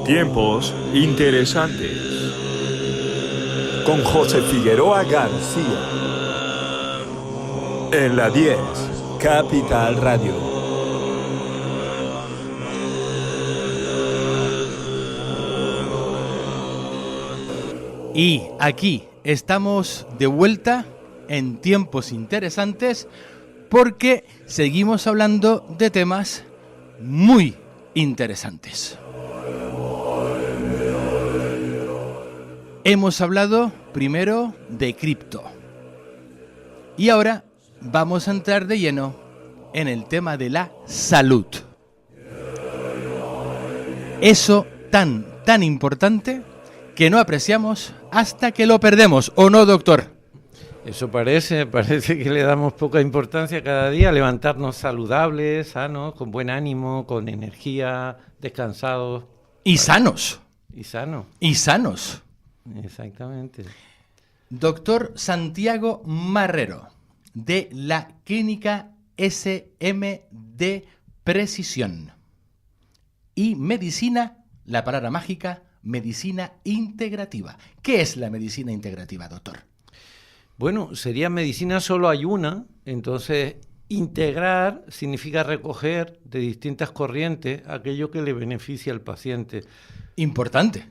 Tiempos interesantes. Con José Figueroa García. En la 10, Capital Radio. Y aquí estamos de vuelta en Tiempos Interesantes porque seguimos hablando de temas muy interesantes. Hemos hablado primero de cripto y ahora vamos a entrar de lleno en el tema de la salud. Eso tan importante que no apreciamos hasta que lo perdemos, ¿o no, doctor? Eso parece que le damos poca importancia cada día, levantarnos saludables, sanos, con buen ánimo, con energía, descansados. Y sanos. Y sanos. Y sanos. Exactamente. Doctor Santiago Marrero, de la Clínica SMD Precisión. Y medicina, la palabra mágica, medicina integrativa. ¿Qué es la medicina integrativa, doctor? Bueno, sería medicina solo hay una, entonces integrar significa recoger de distintas corrientes aquello que le beneficia al paciente. Importante.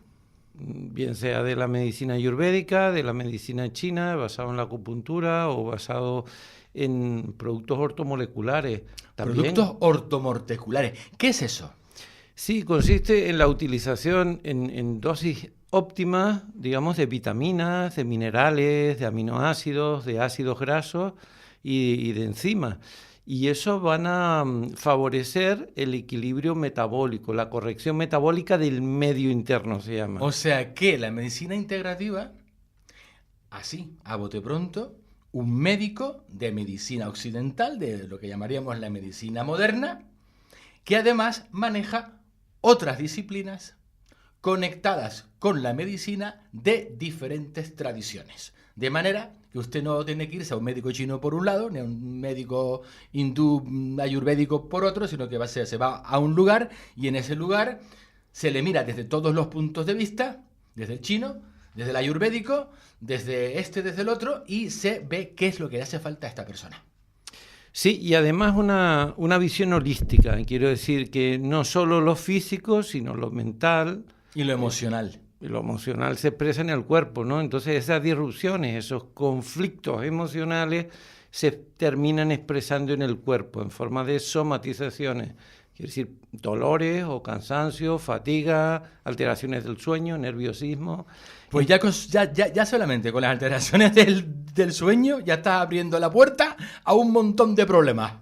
Bien sea de la medicina ayurvédica, de la medicina china, basado en la acupuntura o basado en productos ortomoleculares. También. Productos ortomoleculares. ¿Qué es eso? Sí, consiste en la utilización en dosis óptimas, digamos, de vitaminas, de minerales, de aminoácidos, de ácidos grasos y de enzimas. Y eso van a favorecer el equilibrio metabólico, la corrección metabólica del medio interno se llama. O sea que la medicina integrativa, así, a bote pronto, un médico de medicina occidental, de lo que llamaríamos la medicina moderna, que además maneja otras disciplinas conectadas con la medicina de diferentes tradiciones. De manera que usted no tiene que irse a un médico chino por un lado, ni a un médico hindú ayurvédico por otro, sino que se va a un lugar y en ese lugar se le mira desde todos los puntos de vista, desde el chino, desde el ayurvédico, desde el otro, y se ve qué es lo que le hace falta a esta persona. Sí, y además una visión holística, quiero decir que no solo lo físico, sino lo mental. Y lo emocional. Lo emocional se expresa en el cuerpo, ¿no? Entonces esas disrupciones, esos conflictos emocionales se terminan expresando en el cuerpo en forma de somatizaciones, quiere decir dolores o cansancio, fatiga, alteraciones del sueño, nerviosismo. Pues ya solamente con las alteraciones del sueño ya está abriendo la puerta a un montón de problemas.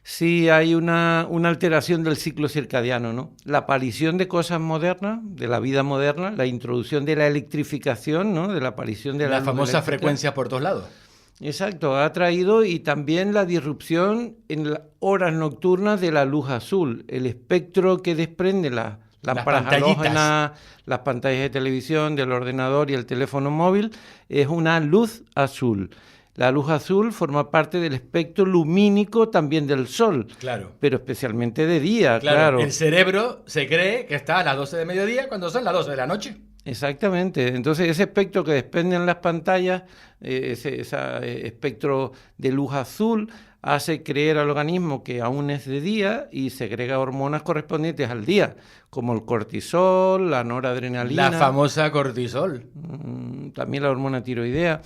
Sí, hay una alteración del ciclo circadiano, ¿no? La aparición de cosas modernas, de la vida moderna, la introducción de la electrificación, ¿no? De la aparición de la famosa frecuencia por todos lados. Exacto, ha traído y también la disrupción en las horas nocturnas de la luz azul, el espectro que desprende las lámparas halógenas, las pantallas de televisión, del ordenador y el teléfono móvil, es una luz azul. La luz azul forma parte del espectro lumínico también del sol, claro, pero especialmente de día, claro. El cerebro se cree que está a las 12 de mediodía cuando son las 12 de la noche. Exactamente. Entonces ese espectro que desprenden las pantallas, ese espectro de luz azul, hace creer al organismo que aún es de día y segrega hormonas correspondientes al día, como el cortisol, la noradrenalina. La famosa cortisol. También la hormona tiroidea.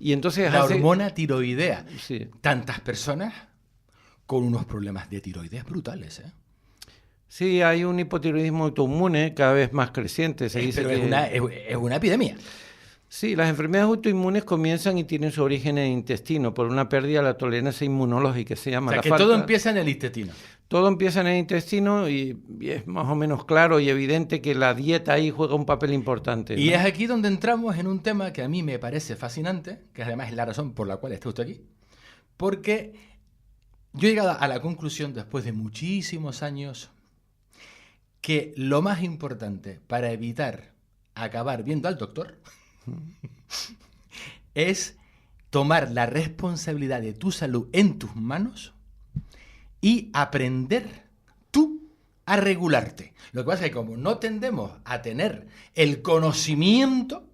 Y entonces la hormona tiroidea. Sí. Tantas personas con unos problemas de tiroides brutales, ¿eh? Sí, hay un hipotiroidismo autoinmune cada vez más creciente. Se dice pero que es una epidemia. Sí, las enfermedades autoinmunes comienzan y tienen su origen en el intestino por una pérdida de la tolerancia inmunológica, se llama. O sea, que todo empieza en el intestino. Todo empieza en el intestino y es más o menos claro y evidente que la dieta ahí juega un papel importante, ¿no? Y es aquí donde entramos en un tema que a mí me parece fascinante, que además es la razón por la cual está usted aquí, porque yo he llegado a la conclusión después de muchísimos años que lo más importante para evitar acabar viendo al doctor es tomar la responsabilidad de tu salud en tus manos y aprender tú a regularte. Lo que pasa es que como no tendemos a tener el conocimiento,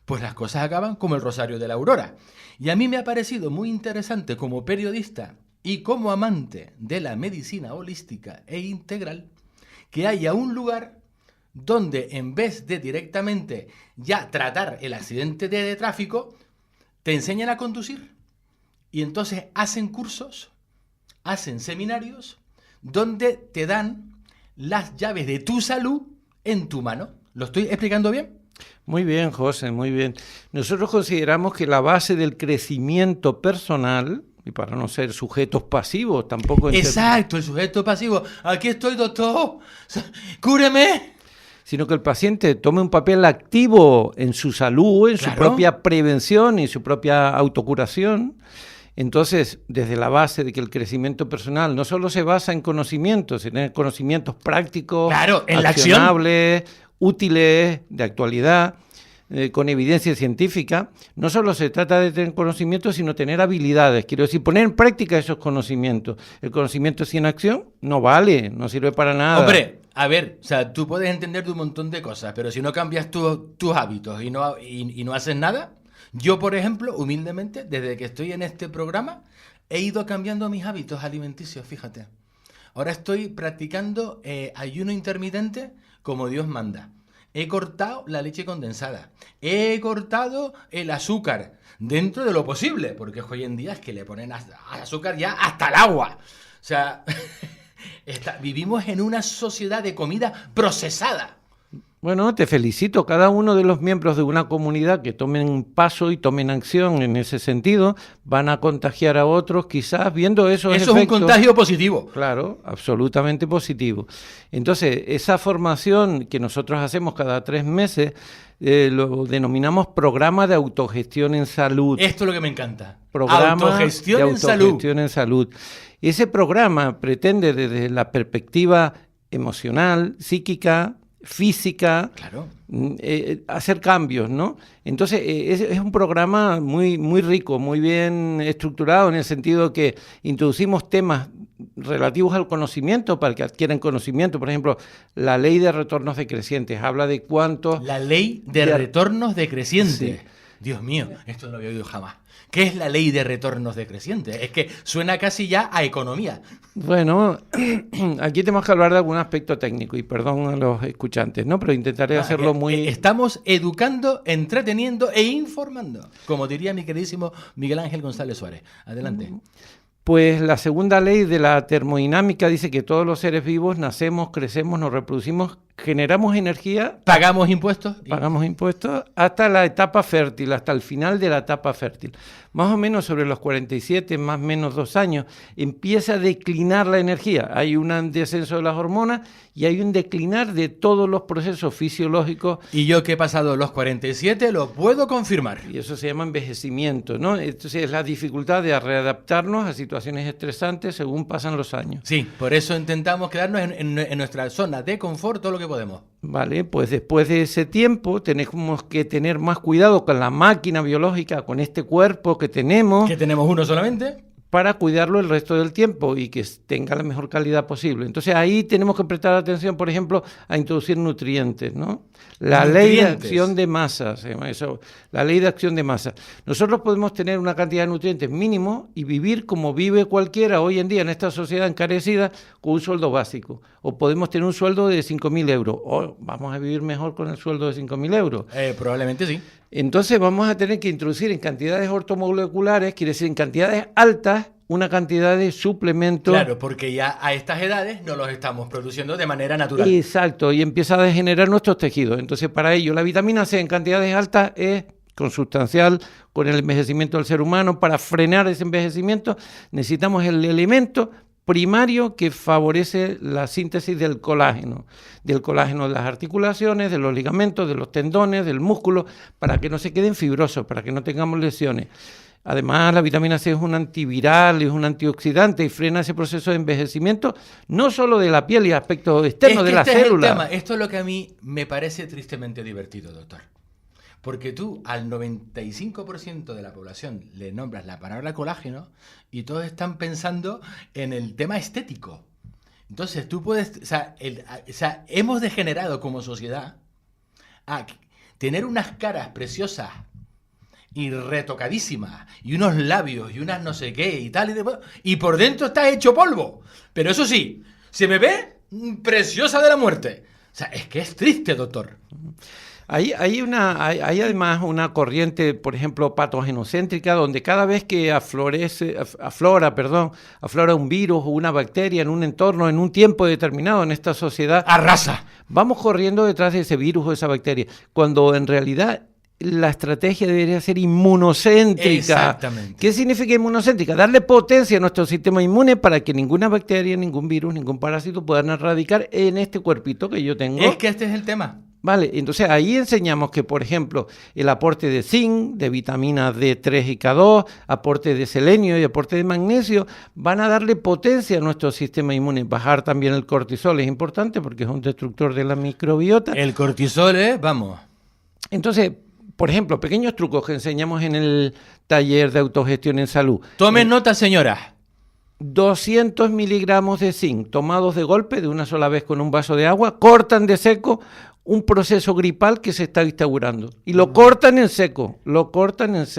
pues las cosas acaban como el rosario de la aurora. Y a mí me ha parecido muy interesante como periodista y como amante de la medicina holística e integral, que haya un lugar donde en vez de directamente ya tratar el accidente de tráfico, te enseñan a conducir. Y entonces hacen cursos, hacen seminarios, donde te dan las llaves de tu salud en tu mano. ¿Lo estoy explicando bien? Muy bien, José, muy bien. Nosotros consideramos que la base del crecimiento personal, y para no ser sujetos pasivos, tampoco... Exacto, el sujeto pasivo. Aquí estoy, doctor. ¡Cúreme! Sino que el paciente tome un papel activo en su salud, en su propia prevención y su propia autocuración. Entonces, desde la base de que el crecimiento personal no solo se basa en conocimientos, sino en conocimientos prácticos, en accionables, útiles, de actualidad, con evidencia científica, no solo se trata de tener conocimientos, sino tener habilidades. Quiero decir, poner en práctica esos conocimientos. El conocimiento sin acción no vale, no sirve para nada. Hombre, a ver, o sea, tú puedes entender de un montón de cosas, pero si no cambias tus hábitos y no haces nada... Yo, por ejemplo, humildemente, desde que estoy en este programa, he ido cambiando mis hábitos alimenticios, fíjate. Ahora estoy practicando ayuno intermitente como Dios manda. He cortado la leche condensada. He cortado el azúcar dentro de lo posible, porque hoy en día es que le ponen azúcar ya hasta el agua. O sea, vivimos en una sociedad de comida procesada. Bueno, te felicito. Cada uno de los miembros de una comunidad que tomen paso y tomen acción en ese sentido van a contagiar a otros, quizás viendo esos efectos. Eso es un contagio positivo. Claro, absolutamente positivo. Entonces, esa formación que nosotros hacemos cada 3 meses lo denominamos programa de autogestión en salud. Esto es lo que me encanta. Programa autogestión de autogestión en salud. Ese programa pretende desde la perspectiva emocional, psíquica, física, claro, hacer cambios, ¿no? Entonces, es un programa muy, muy rico, muy bien estructurado, en el sentido que introducimos temas relativos al conocimiento para que adquieran conocimiento. Por ejemplo, la ley de retornos decrecientes habla de cuántos... La ley de retornos decrecientes. Sí. Dios mío, esto no lo había oído jamás. ¿Qué es la ley de retornos decrecientes? Es que suena casi ya a economía. Bueno, aquí tenemos que hablar de algún aspecto técnico, y perdón a los escuchantes, ¿no? Pero intentaré hacerlo muy... Estamos educando, entreteniendo e informando, como diría mi queridísimo Miguel Ángel González Suárez. Adelante. Pues la segunda ley de la termodinámica dice que todos los seres vivos nacemos, crecemos, nos reproducimos, generamos energía... Pagamos impuestos. Pagamos impuestos hasta la etapa fértil, hasta el final de la etapa fértil. Más o menos sobre los 47, más o menos 2 años, empieza a declinar la energía. Hay un descenso de las hormonas y hay un declinar de todos los procesos fisiológicos. Y yo que he pasado los 47 lo puedo confirmar. Y eso se llama envejecimiento, ¿no? Entonces es la dificultad de readaptarnos a situaciones estresantes según pasan los años. Sí, por eso intentamos quedarnos en nuestra zona de confort todo lo que podemos. Vale, pues después de ese tiempo tenemos que tener más cuidado con la máquina biológica, con este cuerpo que tenemos. ¿Que tenemos uno solamente? Para cuidarlo el resto del tiempo y que tenga la mejor calidad posible. Entonces ahí tenemos que prestar atención, por ejemplo, a introducir nutrientes, ¿no? La ley de acción de masa, se llama eso, la ley de acción de masa. Nosotros podemos tener una cantidad de nutrientes mínimo y vivir como vive cualquiera hoy en día en esta sociedad encarecida con un sueldo básico. O podemos tener un sueldo de 5.000 euros. O vamos a vivir mejor con el sueldo de 5.000 euros. Probablemente sí. Entonces vamos a tener que introducir en cantidades ortomoleculares, quiere decir en cantidades altas, una cantidad de suplementos. Claro, porque ya a estas edades no los estamos produciendo de manera natural. Exacto, y empieza a degenerar nuestros tejidos. Entonces, para ello, la vitamina C en cantidades altas es consustancial con el envejecimiento del ser humano. Para frenar ese envejecimiento necesitamos el elemento primario que favorece la síntesis del colágeno de las articulaciones, de los ligamentos, de los tendones, del músculo, para que no se queden fibrosos, para que no tengamos lesiones. Además, la vitamina C es un antiviral, es un antioxidante y frena ese proceso de envejecimiento, no solo de la piel y aspectos externos de la célula. Esto es lo que a mí me parece tristemente divertido, doctor. Porque tú al 95% de la población le nombras la palabra colágeno y todos están pensando en el tema estético. Entonces tú puedes, o sea, hemos degenerado como sociedad a tener unas caras preciosas y retocadísimas, y unos labios, y unas no sé qué, y tal, y por dentro está hecho polvo. Pero eso sí, se me ve preciosa de la muerte. O sea, es que es triste, doctor. Hay además una corriente, por ejemplo, patogenocéntrica, donde cada vez que aflora un virus o una bacteria en un entorno, en un tiempo determinado en esta sociedad, arrasa. Vamos corriendo detrás de ese virus o esa bacteria, cuando en realidad la estrategia debería ser inmunocéntrica. Exactamente. ¿Qué significa inmunocéntrica? Darle potencia a nuestro sistema inmune para que ninguna bacteria, ningún virus, ningún parásito puedan erradicar en este cuerpito que yo tengo. Es que este es el tema. Vale, entonces ahí enseñamos que, por ejemplo, el aporte de zinc, de vitaminas D3 y K2, aporte de selenio y aporte de magnesio, van a darle potencia a nuestro sistema inmune. Bajar también el cortisol es importante porque es un destructor de la microbiota. El cortisol es, vamos. Entonces, por ejemplo, pequeños trucos que enseñamos en el taller de autogestión en salud. Tomen nota, señora. 200 miligramos de zinc tomados de golpe, de una sola vez con un vaso de agua, cortan de seco un proceso gripal que se está instaurando. Y lo cortan en seco,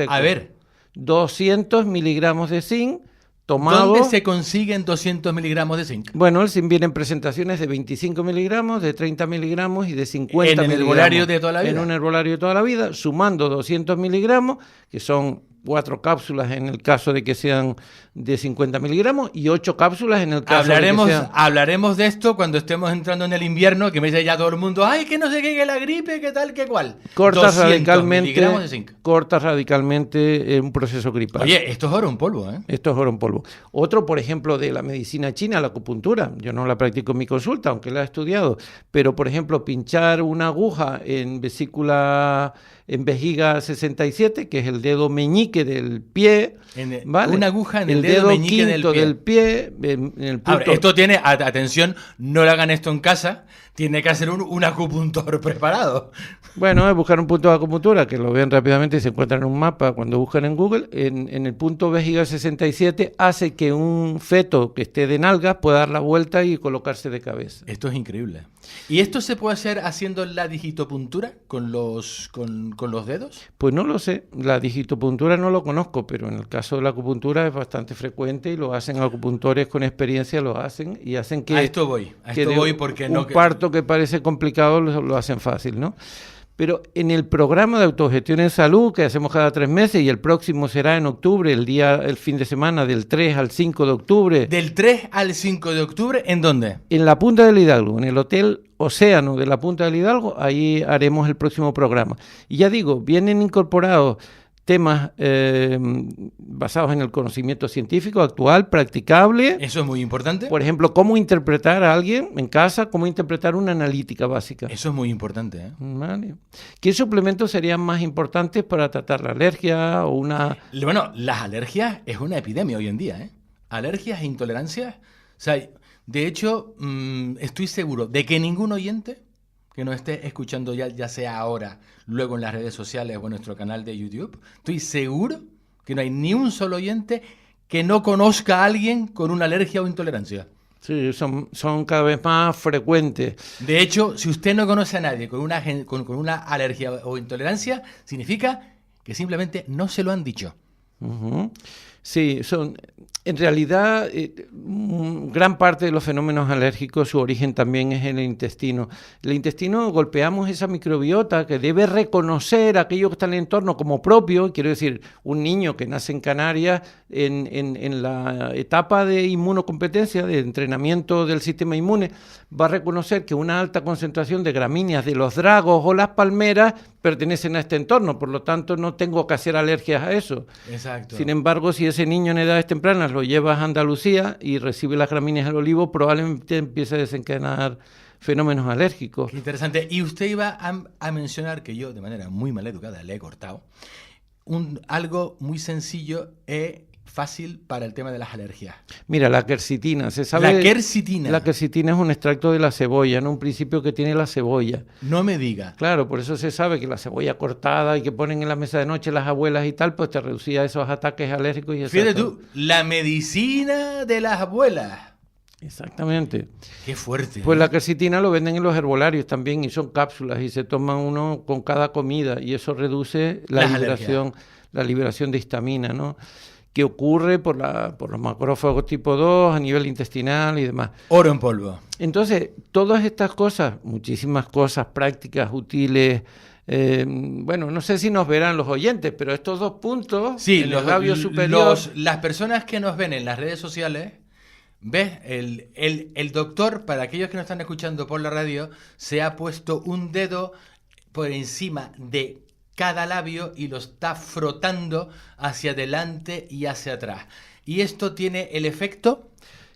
A ver. 200 miligramos de zinc tomado. ¿Dónde se consiguen 200 miligramos de zinc? Bueno, el zinc viene en presentaciones de 25 miligramos, de 30 miligramos y de 50 miligramos. En el herbolario de toda la vida. En un herbolario de toda la vida, sumando 200 miligramos, que son 4 cápsulas en el caso de que sean de 50 miligramos y 8 cápsulas en el caso de que sean... Hablaremos de esto cuando estemos entrando en el invierno, que me dice ya todo el mundo, ay, que no sé qué, que la gripe, que tal, que cual. Corta 200 miligramos de zinc. radicalmente un proceso gripal. Oye, esto es oro en polvo, ¿eh? Esto es oro en polvo. Otro, por ejemplo, de la medicina china, la acupuntura. Yo no la practico en mi consulta, aunque la he estudiado. Pero, por ejemplo, pinchar una aguja en vejiga 67, que es el dedo meñique del pie, ¿vale? Una aguja en el dedo meñique del pie. En el punto... Ahora, esto tiene, atención, no le hagan esto en casa, tiene que hacer un acupuntor preparado. Bueno, es buscar un punto de acupuntura, que lo vean rápidamente y se encuentran en un mapa cuando buscan en Google. En el punto vejiga 67 hace que un feto que esté de nalgas pueda dar la vuelta y colocarse de cabeza. Esto es increíble. ¿Y esto se puede hacer haciendo la digitopuntura con los dedos? Pues no lo sé. La digitopuntura no lo conozco, pero en el caso de la acupuntura es bastante frecuente y lo hacen acupuntores con experiencia, lo hacen y hacen que... A esto voy porque no... Un parto que parece complicado lo hacen fácil, ¿no? Pero en el programa de autogestión en salud que hacemos cada 3 meses y el próximo será en octubre, el fin de semana del 3 al 5 de octubre. ¿Del 3 al 5 de octubre en dónde? En la Punta del Hidalgo, en el Hotel Océano de la Punta del Hidalgo, ahí haremos el próximo programa. Y ya digo, vienen incorporados temas basados en el conocimiento científico actual, practicable. Eso es muy importante. Por ejemplo, cómo interpretar a alguien en casa, cómo interpretar una analítica básica. Eso es muy importante, ¿eh? Vale. ¿Qué suplementos serían más importantes para tratar la alergia o una...? Bueno, las alergias es una epidemia hoy en día, ¿eh? Alergias e intolerancias. O sea, de hecho, estoy seguro de que ningún oyente que nos esté escuchando ya sea ahora, luego en las redes sociales o en nuestro canal de YouTube, estoy seguro que no hay ni un solo oyente que no conozca a alguien con una alergia o intolerancia. Sí, son cada vez más frecuentes. De hecho, si usted no conoce a nadie con una alergia o intolerancia, significa que simplemente no se lo han dicho. Uh-huh. Sí, en realidad, gran parte de los fenómenos alérgicos, su origen también es en el intestino. El intestino golpeamos esa microbiota que debe reconocer aquello que está en el entorno como propio. Quiero decir, un niño que nace en Canarias, en la etapa de inmunocompetencia, de entrenamiento del sistema inmune, va a reconocer que una alta concentración de gramíneas de los dragos o las palmeras pertenecen a este entorno. Por lo tanto, no tengo que hacer alergias a eso. Exacto. Sin embargo, si ese niño en edades tempranas lo llevas a Andalucía y recibe las gramíneas del olivo, probablemente empiece a desencadenar fenómenos alérgicos. Qué interesante. Y usted iba a mencionar que yo, de manera muy maleducada, le he cortado algo muy sencillo fácil para el tema de las alergias. Mira, la quercitina, se sabe... La quercitina. La quercitina es un extracto de la cebolla, ¿no? Un principio que tiene la cebolla. No me diga. Claro, por eso se sabe que la cebolla cortada y que ponen en la mesa de noche las abuelas y tal, pues te reducía esos ataques alérgicos. Y fíjate tú, la medicina de las abuelas. Exactamente. Qué fuerte. Pues la quercetina lo venden en los herbolarios también y son cápsulas y se toman uno con cada comida y eso reduce la liberación de histamina, ¿no? Que ocurre por los macrófagos tipo 2 a nivel intestinal y demás. Oro en polvo. Entonces, todas estas cosas, muchísimas cosas prácticas, útiles, bueno, no sé si nos verán los oyentes, pero estos 2 puntos, sí, en el labio superior... las personas que nos ven en las redes sociales, ¿ves? El doctor, para aquellos que nos están escuchando por la radio, se ha puesto un dedo por encima de cada labio y lo está frotando hacia adelante y hacia atrás. ¿Y esto tiene el efecto?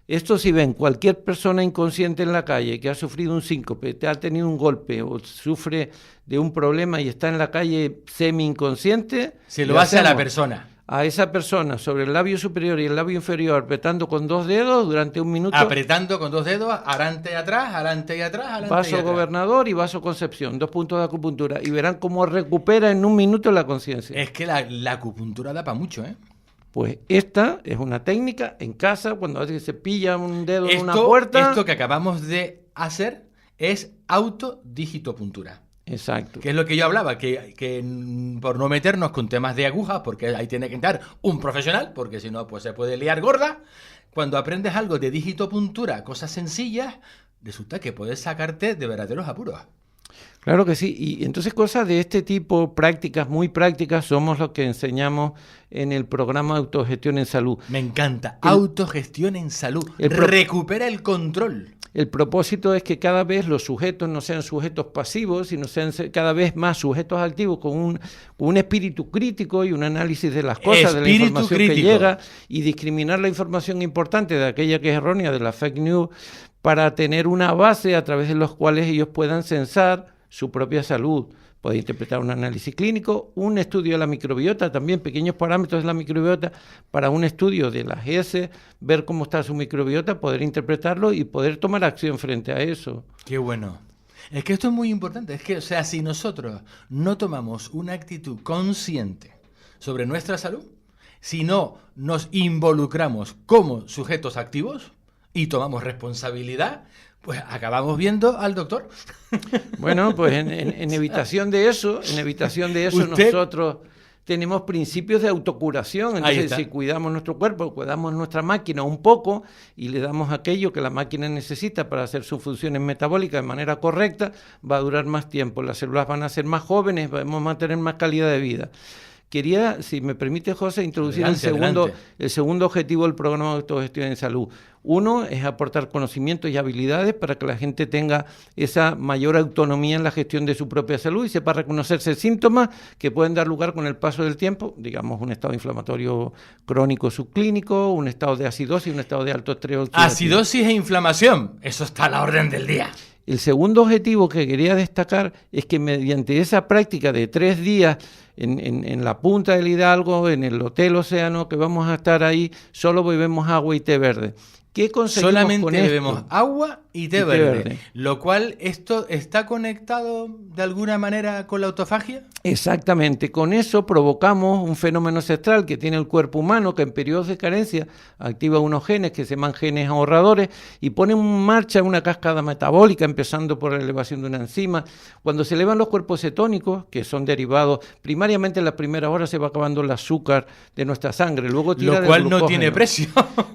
Esto si ven cualquier persona inconsciente en la calle que ha sufrido un síncope, ha tenido un golpe o sufre de un problema y está en la calle semi-inconsciente... Se lo hace a la persona. A esa persona sobre el labio superior y el labio inferior, apretando con 2 dedos durante 1 minuto. Apretando con 2 dedos, adelante y atrás, adelante y atrás, adelante vaso y atrás. gobernador y vaso Concepción, 2 puntos de acupuntura. Y verán cómo recupera en 1 minuto la conciencia. Es que la acupuntura da para mucho, ¿eh? Pues esta es una técnica en casa, cuando se pilla un dedo en una puerta. Esto que acabamos de hacer es autodigitopuntura. Exacto. Que es lo que yo hablaba, que por no meternos con temas de agujas, porque ahí tiene que entrar un profesional, porque si no, pues se puede liar gorda. Cuando aprendes algo de digitopuntura, cosas sencillas, resulta que puedes sacarte de verdaderos apuros. Claro que sí, y entonces cosas de este tipo, prácticas, muy prácticas, somos los que enseñamos en el programa de autogestión en salud. Me encanta, autogestión en salud, recupera el control. El propósito es que cada vez los sujetos no sean sujetos pasivos, sino sean cada vez más sujetos activos con un espíritu crítico y un análisis de las cosas, de la información que llega, y discriminar la información importante de aquella que es errónea, de la fake news, para tener una base a través de los cuales ellos puedan censar su propia salud. Puede interpretar un análisis clínico, un estudio de la microbiota, también pequeños parámetros de la microbiota para un estudio de las heces, ver cómo está su microbiota, poder interpretarlo y poder tomar acción frente a eso. Qué bueno. Es que esto es muy importante. Es que, o sea, si nosotros no tomamos una actitud consciente sobre nuestra salud, si no nos involucramos como sujetos activos y tomamos responsabilidad, pues acabamos viendo al doctor. Bueno, pues en evitación de eso, nosotros tenemos principios de autocuración. Entonces, si cuidamos nuestro cuerpo, cuidamos nuestra máquina un poco y le damos aquello que la máquina necesita para hacer sus funciones metabólicas de manera correcta, va a durar más tiempo. Las células van a ser más jóvenes, vamos a tener más calidad de vida. Quería, si me permite, José, introducir el segundo objetivo del programa de autogestión en salud. Uno es aportar conocimientos y habilidades para que la gente tenga esa mayor autonomía en la gestión de su propia salud y sepa reconocerse síntomas que pueden dar lugar con el paso del tiempo, digamos un estado inflamatorio crónico subclínico, un estado de acidosis, un estado de alto estrés oxidativo. Acidosis e inflamación, eso está a la orden del día. El segundo objetivo que quería destacar es que mediante esa práctica de 3 días en la punta del Hidalgo, en el Hotel Océano, que vamos a estar ahí, solo bebemos agua y té verde. ¿Qué conseguimos solamente con esto? Bebemos agua y té verde. Lo cual, ¿esto está conectado de alguna manera con la autofagia? Exactamente. Con eso provocamos un fenómeno ancestral que tiene el cuerpo humano, que en periodos de carencia activa unos genes que se llaman genes ahorradores y pone en marcha una cascada metabólica, empezando por la elevación de una enzima. Cuando se elevan los cuerpos cetónicos, que son derivados, primariamente en las primeras horas se va acabando el azúcar de nuestra sangre. Luego tira lo cual no tiene precio.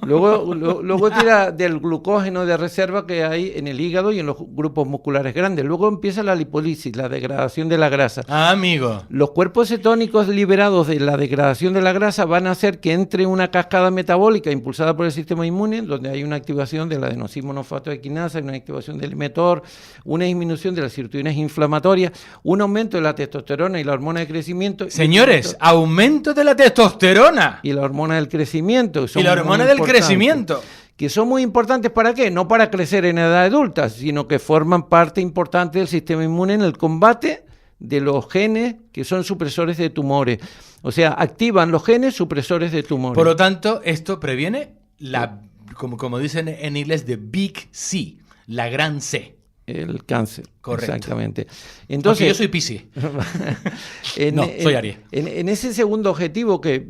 Luego tira del glucógeno de reserva que hay en el hígado y en los grupos musculares grandes. Luego empieza la lipólisis, la degradación de la grasa. Ah, amigo. Los cuerpos cetónicos liberados de la degradación de la grasa van a hacer que entre una cascada metabólica impulsada por el sistema inmune, donde hay una activación de la adenosín-monofosfatoequinasa, una activación del mTOR, una disminución de las sirtuinas inflamatorias, un aumento de la testosterona y la hormona de crecimiento. Señores, aumento de la testosterona. Y la hormona del crecimiento. Y la hormona del crecimiento. Que son muy importantes, ¿para qué? No para crecer en edad adulta, sino que forman parte importante del sistema inmune en el combate de los genes que son supresores de tumores. O sea, activan los genes supresores de tumores. Por lo tanto, esto previene como dicen en inglés, the big C, la gran C. el cáncer. Correcto. Exactamente. Entonces, porque yo soy Piscis. Soy Aries. En ese segundo objetivo que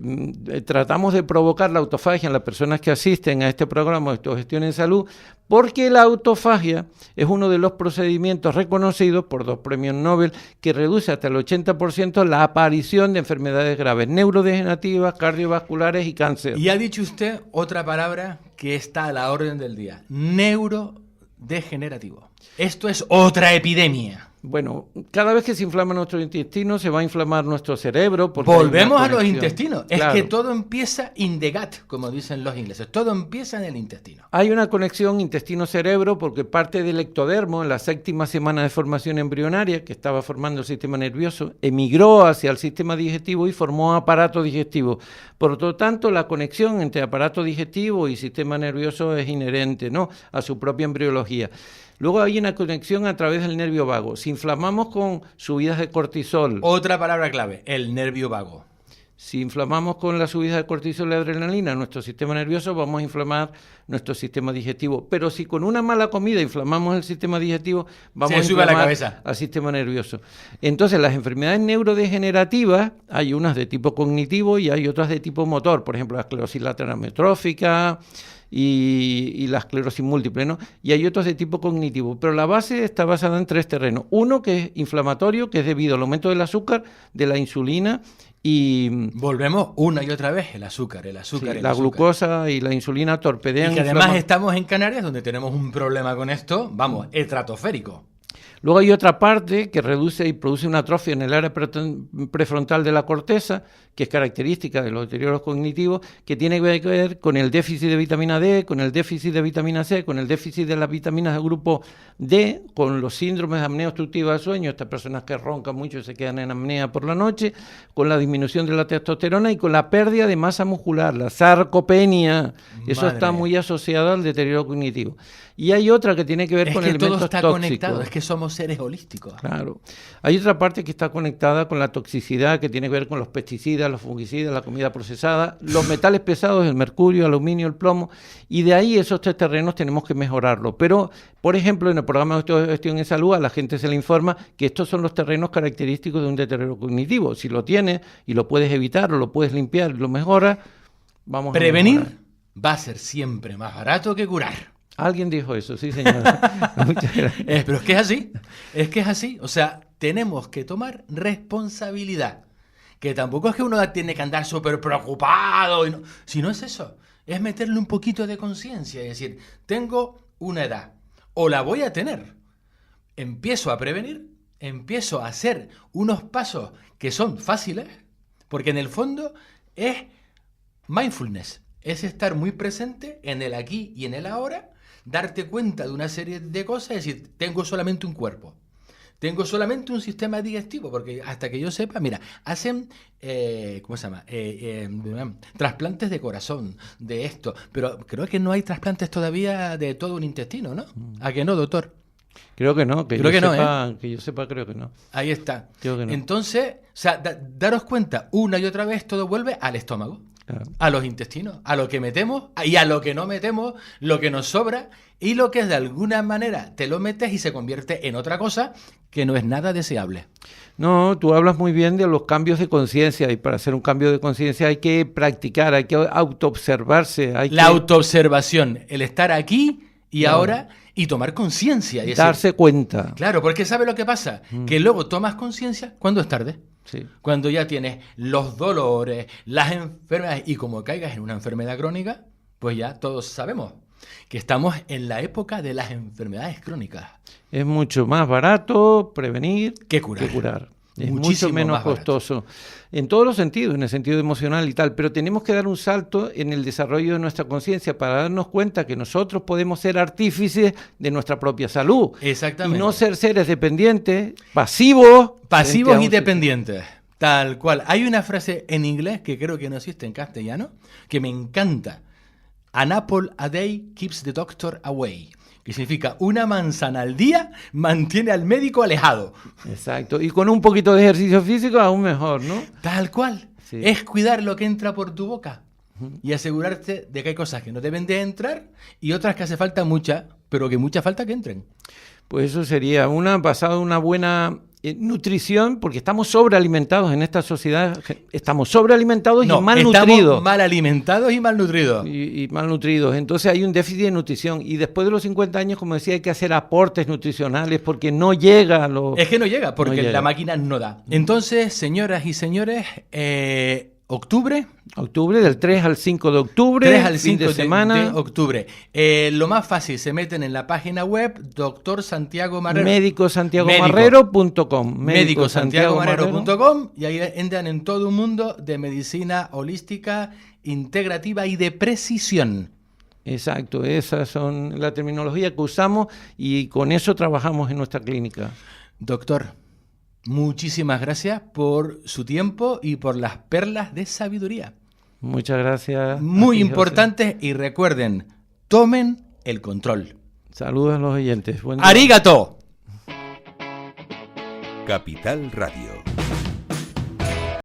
tratamos de provocar la autofagia en las personas que asisten a este programa de Autogestión en Salud, porque la autofagia es uno de los procedimientos reconocidos por 2 premios Nobel que reduce hasta el 80% la aparición de enfermedades graves, neurodegenerativas, cardiovasculares y cáncer. Y ha dicho usted otra palabra que está a la orden del día: neurodegenerativo. Esto es otra epidemia. Bueno, cada vez que se inflama nuestro intestino, se va a inflamar nuestro cerebro. Volvemos a los intestinos. Claro. Es que todo empieza in the gut, como dicen los ingleses. Todo empieza en el intestino. Hay una conexión intestino-cerebro porque parte del ectodermo, en la 7ª semana de formación embrionaria, que estaba formando el sistema nervioso, emigró hacia el sistema digestivo y formó aparato digestivo. Por lo tanto, la conexión entre aparato digestivo y sistema nervioso es inherente, ¿no?, a su propia embriología. Luego hay una conexión a través del nervio vago. Si inflamamos con subidas de cortisol... Otra palabra clave, el nervio vago. Si inflamamos con la subida de cortisol y adrenalina nuestro sistema nervioso, vamos a inflamar nuestro sistema digestivo. Pero si con una mala comida inflamamos el sistema digestivo, vamos a inflamar al sistema nervioso. Entonces, las enfermedades neurodegenerativas, hay unas de tipo cognitivo y hay otras de tipo motor. Por ejemplo, la esclerosis lateral amiotrófica y la esclerosis múltiple, ¿no? Y hay otros de tipo cognitivo. Pero la base está basada en 3 terrenos. Uno que es inflamatorio, que es debido al aumento del azúcar, de la insulina y... Volvemos una y otra vez, el azúcar. Sí, la glucosa y la insulina torpedean... Y que además estamos en Canarias, donde tenemos un problema con esto, vamos, estratosférico. Luego hay otra parte que reduce y produce una atrofia en el área prefrontal de la corteza, que es característica de los deterioros cognitivos, que tiene que ver con el déficit de vitamina D, con el déficit de vitamina C, con el déficit de las vitaminas del grupo D, con los síndromes de apnea obstructiva del sueño, estas personas que roncan mucho y se quedan en apnea por la noche, con la disminución de la testosterona y con la pérdida de masa muscular, la sarcopenia. Eso está muy asociado al deterioro cognitivo. Y hay otra que tiene que ver con elementos tóxicos. Es que todo está conectado, es que somos seres holísticos. Claro. Hay otra parte que está conectada con la toxicidad, que tiene que ver con los pesticidas, los fungicidas, la comida procesada, los metales pesados, el mercurio, el aluminio, el plomo, y de ahí esos 3 terrenos tenemos que mejorarlo. Pero, por ejemplo, en el programa de Autogestión en Salud a la gente se le informa que estos son los terrenos característicos de un deterioro cognitivo. Si lo tienes y lo puedes evitar o lo puedes limpiar y lo mejoras, vamos a prevenir va a ser siempre más barato que curar. Alguien dijo eso, sí, señora. Muchas gracias. Pero es que es así. O sea, tenemos que tomar responsabilidad. Que tampoco es que uno tiene que andar súper preocupado. Si no es eso, es meterle un poquito de conciencia y decir, tengo una edad, o la voy a tener. Empiezo a prevenir, empiezo a hacer unos pasos que son fáciles, porque en el fondo es mindfulness. Es estar muy presente en el aquí y en el ahora, darte cuenta de una serie de cosas, es decir, tengo solamente un cuerpo, tengo solamente un sistema digestivo, porque hasta que yo sepa, mira, hacen, ¿cómo se llama? Trasplantes de corazón, de esto, pero creo que no hay trasplantes todavía de todo un intestino, ¿no? ¿A que no, doctor? Creo que no, que yo sepa, creo que no. Ahí está. Creo que no. Entonces, o sea, daros cuenta, una y otra vez todo vuelve al estómago. Claro. A los intestinos, a lo que metemos y a lo que no metemos, lo que nos sobra y lo que de alguna manera te lo metes y se convierte en otra cosa que no es nada deseable. No, tú hablas muy bien de los cambios de conciencia y para hacer un cambio de conciencia hay que practicar, hay que autoobservarse. Autoobservación, el estar aquí y ahora y tomar conciencia. Darse cuenta. Claro, porque ¿sabe lo que pasa? Que luego tomas conciencia cuando es tarde. Sí. Cuando ya tienes los dolores, las enfermedades, y como caigas en una enfermedad crónica, pues ya todos sabemos que estamos en la época de las enfermedades crónicas. Es mucho más barato prevenir que curar. Es mucho menos costoso. En todos los sentidos, en el sentido emocional y tal, pero tenemos que dar un salto en el desarrollo de nuestra conciencia para darnos cuenta que nosotros podemos ser artífices de nuestra propia salud. Exactamente. Y no ser seres dependientes, pasivos y dependientes. Tal cual. Hay una frase en inglés que creo que no existe en castellano, que me encanta. An apple a day keeps the doctor away. Que significa una manzana al día mantiene al médico alejado. Exacto. Y con un poquito de ejercicio físico aún mejor, ¿no? Tal cual. Sí. Es cuidar lo que entra por tu boca y asegurarte de que hay cosas que no deben de entrar y otras que hace falta mucha, pero que mucha falta que entren. Pues eso sería basado en una buena nutrición, porque estamos sobrealimentados en esta sociedad, estamos sobrealimentados y malnutridos. Estamos mal alimentados y malnutridos. Y malnutridos. Entonces hay un déficit de nutrición. Y después de los 50 años, como decía, hay que hacer aportes nutricionales porque no llega a lo... Es que no llega, porque la máquina no da. Entonces, señoras y señores, octubre, del 3 al 5 de octubre, 3 al 5 fin de semana. De octubre. Lo más fácil, se meten en la página web Dr. Santiago Marrero. Medicosantiagomarrero.com. Medicosantiagomarrero.com, y ahí entran en todo un mundo de medicina holística, integrativa y de precisión. Exacto, esas son la terminología que usamos y con eso trabajamos en nuestra clínica. Doctor, muchísimas gracias por su tiempo y por las perlas de sabiduría. Muchas gracias. Muy importantes, y recuerden, tomen el control. Saludos a los oyentes. Buen día. ¡Arigato! Capital Radio.